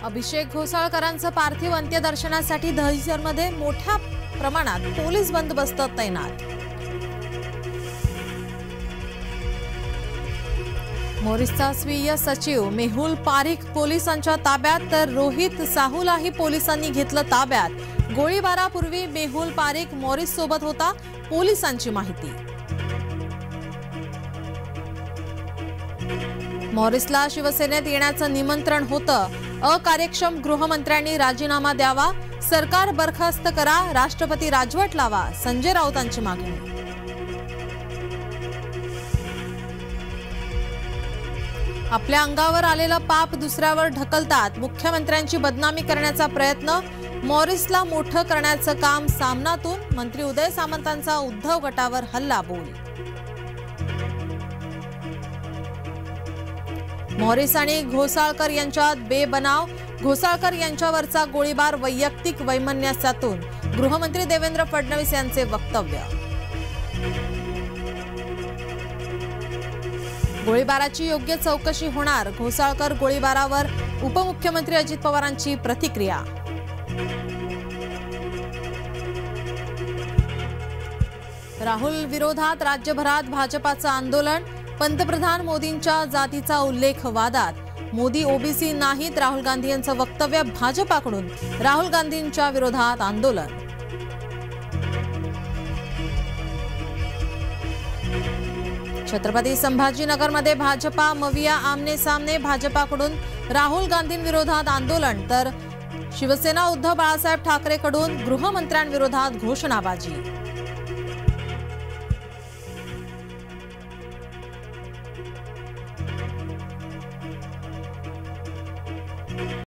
अभिषेक घोसाळकरांचं पार्थिव अंत्यदर्शनासाठी दहिसरमध्ये मोठ्या प्रमाणात पोलीस बंदोबस्त तैनात। मोरिसचा स्वीय सचिव मेहुल पारिख पोलिसांच्या ताब्यात, तर रोहित साहूलाही पोलिसांनी घेतलं ताब्यात। गोळीबारापूर्वी मेहुल पारिख मोरिस सोबत होता, पोलिसांची माहिती। मोरिसला शिवसेनेत येण्याचं निमंत्रण होतं। अकार्यक्षम गृहमंत्र्यांनी राजीनामा द्यावा, सरकार बरखास्त करा, राष्ट्रपती राजवट लावा, संजय राऊतांची मागणी। आपल्या अंगावर आलेलं पाप दुसऱ्यावर ढकलतात, मुख्यमंत्र्यांची बदनामी करण्याचा प्रयत्न, मोरिसला मोठं करण्याचं काम सामनातून, मंत्री उदय सामंतांचा उद्धव गटावर हल्ला बोल। मोरिस आणि घोसाळकर यांच्यात बेबनाव, घोसाळकर यांच्यावरचा गोळीबार वैयक्तिक वैमनस्यातून, गृहमंत्री देवेंद्र फडणवीस यांचे वक्तव्य। गोळीबाराची योग्य चौकशी होणार, घोसाळकर गोळीबारावर उपमुख्यमंत्री अजित पवारांची प्रतिक्रिया। राहुल विरोधात राज्यभरात भाजपाचं आंदोलन, पंतप्रधान मोदींच्या जातीचा उल्लेख वादात, मोदी ओबीसी नाहीत, राहुल गांधी यांचं वक्तव्य भाजपाकडून, राहुल गांधींच्या विरोधात आंदोलन। छत्रपती संभाजीनगरमध्ये भाजपा मविया आमने सामने, भाजपाकडून राहुल गांधींविरोधात आंदोलन, तर शिवसेना उद्धव बाळासाहेब ठाकरेकडून गृहमंत्र्यांविरोधात घोषणाबाजी।